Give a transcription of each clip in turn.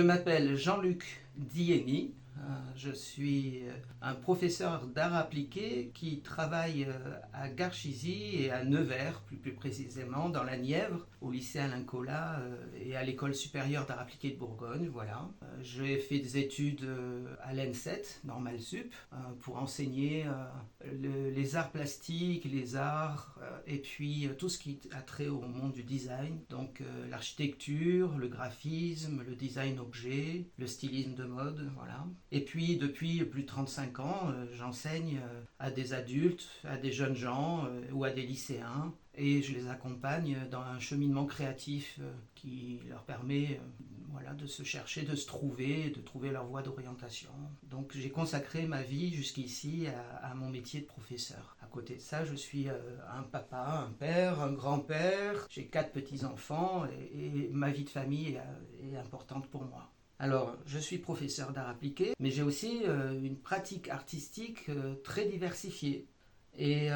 Je m'appelle Jean-Luc Dieny. Je suis un professeur d'art appliqué qui travaille à Garchizy et à Nevers, plus précisément, dans la Nièvre, au lycée Alain Colas et à l'école supérieure d'art appliqué de Bourgogne. Voilà. J'ai fait des études à l'ENSET, Normal Sup, pour enseigner les arts plastiques, les arts, et puis tout ce qui a trait au monde du design. Donc l'architecture, le graphisme, le design objet, le stylisme de mode, voilà. Et puis depuis plus de 35 ans, j'enseigne à des adultes, à des jeunes gens ou à des lycéens. Et je les accompagne dans un cheminement créatif qui leur permet voilà, de se chercher, de se trouver, de trouver leur voie d'orientation. Donc j'ai consacré ma vie jusqu'ici à mon métier de professeur. À côté de ça, je suis un papa, un père, un grand-père. J'ai 4 petits-enfants et ma vie de famille est importante pour moi. Alors, je suis professeur d'art appliqué, mais j'ai aussi une pratique artistique très diversifiée et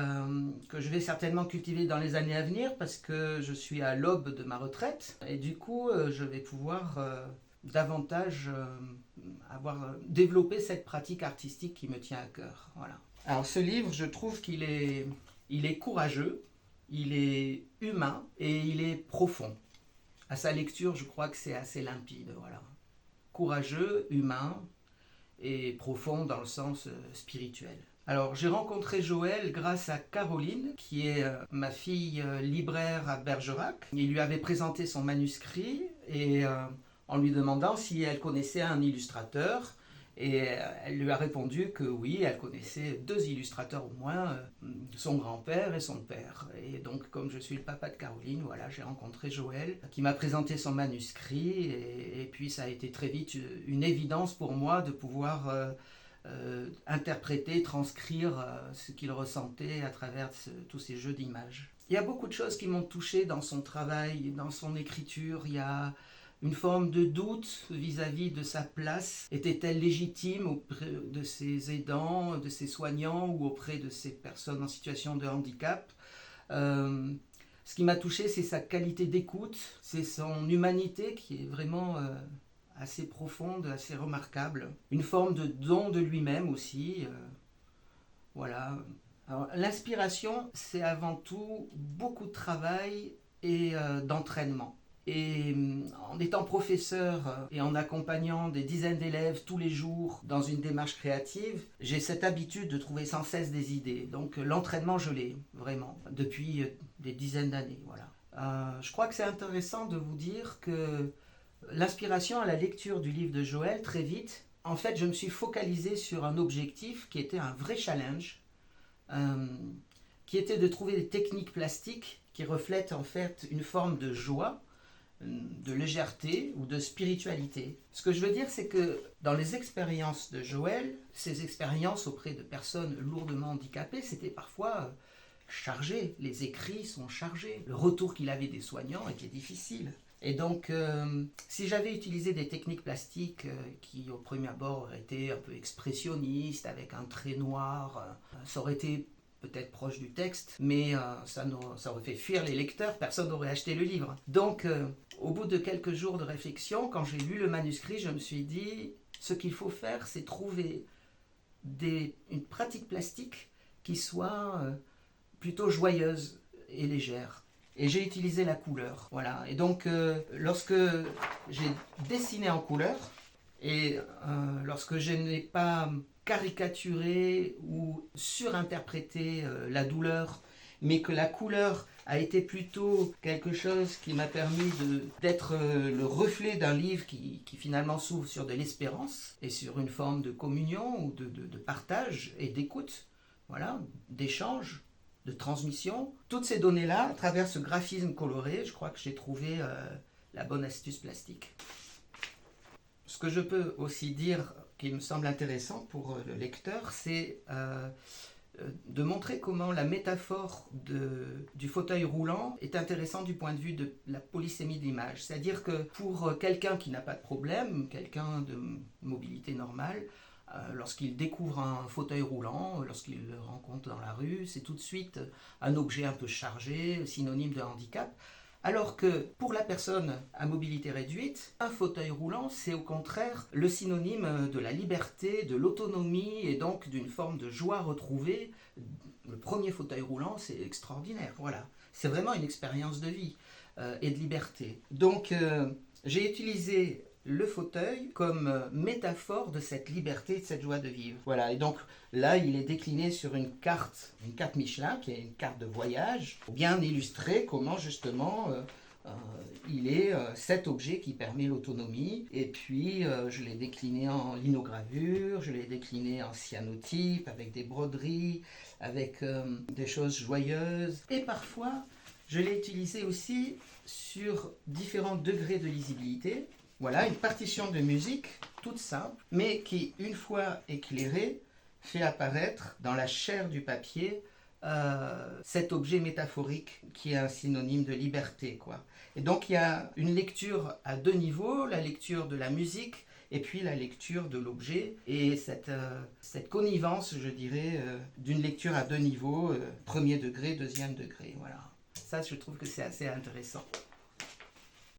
que je vais certainement cultiver dans les années à venir parce que je suis à l'aube de ma retraite et du coup, je vais pouvoir davantage développer cette pratique artistique qui me tient à cœur. Voilà. Alors, ce livre, je trouve qu'il est courageux, il est humain et il est profond. À sa lecture, je crois que c'est assez limpide, voilà. Courageux, humain et profond dans le sens spirituel. Alors j'ai rencontré Joël grâce à Caroline, qui est ma fille libraire à Bergerac. Il lui avait présenté son manuscrit et en lui demandant si elle connaissait un illustrateur. Et elle lui a répondu que oui, elle connaissait 2 illustrateurs au moins, son grand-père et son père. Et donc, comme je suis le papa de Caroline, voilà, j'ai rencontré Joël, qui m'a présenté son manuscrit, et puis ça a été très vite une évidence pour moi de pouvoir interpréter, transcrire ce qu'il ressentait à travers tous ces jeux d'images. Il y a beaucoup de choses qui m'ont touché dans son travail, dans son écriture. Il y a une forme de doute vis-à-vis de sa place. Était-elle légitime auprès de ses aidants, de ses soignants ou auprès de ces personnes en situation de handicap? Ce qui m'a touché, c'est sa qualité d'écoute, c'est son humanité qui est vraiment assez profonde, assez remarquable. Une forme de don de lui-même aussi. Voilà. Alors, l'inspiration, c'est avant tout beaucoup de travail et d'entraînement. Et en étant professeur et en accompagnant des dizaines d'élèves tous les jours dans une démarche créative, j'ai cette habitude de trouver sans cesse des idées. Donc l'entraînement, je l'ai vraiment depuis des dizaines d'années. Voilà. Je crois que c'est intéressant de vous dire que l'inspiration à la lecture du livre de Joël, très vite, en fait, je me suis focalisé sur un objectif qui était un vrai challenge, qui était de trouver des techniques plastiques qui reflètent en fait une forme de joie, de légèreté ou de spiritualité. Ce que je veux dire, c'est que dans les expériences de Joël, ces expériences auprès de personnes lourdement handicapées, c'était parfois chargé. Les écrits sont chargés. Le retour qu'il avait des soignants était difficile. Et donc, si j'avais utilisé des techniques plastiques qui, au premier abord, auraient été un peu expressionnistes, avec un trait noir, ça aurait été peut-être proche du texte, mais ça aurait fait fuir les lecteurs, personne n'aurait acheté le livre. Donc, au bout de quelques jours de réflexion, quand j'ai lu le manuscrit, je me suis dit, ce qu'il faut faire, c'est trouver une pratique plastique qui soit plutôt joyeuse et légère. Et j'ai utilisé la couleur, voilà. Et donc, lorsque j'ai dessiné en couleur, et lorsque je n'ai pas caricaturé ou surinterprété la douleur, mais que la couleur a été plutôt quelque chose qui m'a permis d'être le reflet d'un livre qui finalement s'ouvre sur de l'espérance et sur une forme de communion ou de partage et d'écoute, voilà, d'échange, de transmission. Toutes ces données-là, à travers ce graphisme coloré, je crois que j'ai trouvé la bonne astuce plastique. Ce que je peux aussi dire qui me semble intéressant pour le lecteur, c'est de montrer comment la métaphore du fauteuil roulant est intéressante du point de vue de la polysémie de l'image. C'est-à-dire que pour quelqu'un qui n'a pas de problème, quelqu'un de mobilité normale, lorsqu'il découvre un fauteuil roulant, lorsqu'il le rencontre dans la rue, c'est tout de suite un objet un peu chargé, synonyme de handicap. Alors que pour la personne à mobilité réduite, un fauteuil roulant, c'est au contraire le synonyme de la liberté, de l'autonomie et donc d'une forme de joie retrouvée. Le premier fauteuil roulant, c'est extraordinaire, voilà. C'est vraiment une expérience de vie et de liberté. Donc j'ai utilisé le fauteuil comme métaphore de cette liberté et de cette joie de vivre. Voilà, et donc là, il est décliné sur une carte Michelin, qui est une carte de voyage, pour bien illustrer comment justement il est cet objet qui permet l'autonomie. Et puis je l'ai décliné en linogravure, je l'ai décliné en cyanotype, avec des broderies, avec des choses joyeuses. Et parfois, je l'ai utilisé aussi sur différents degrés de lisibilité. Voilà, une partition de musique toute simple, mais qui, une fois éclairée, fait apparaître dans la chair du papier cet objet métaphorique qui est un synonyme de liberté, quoi. Et donc il y a une lecture à deux niveaux, la lecture de la musique et puis la lecture de l'objet, et cette connivence, je dirais, d'une lecture à deux niveaux, premier degré, deuxième degré, voilà. Ça, je trouve que c'est assez intéressant.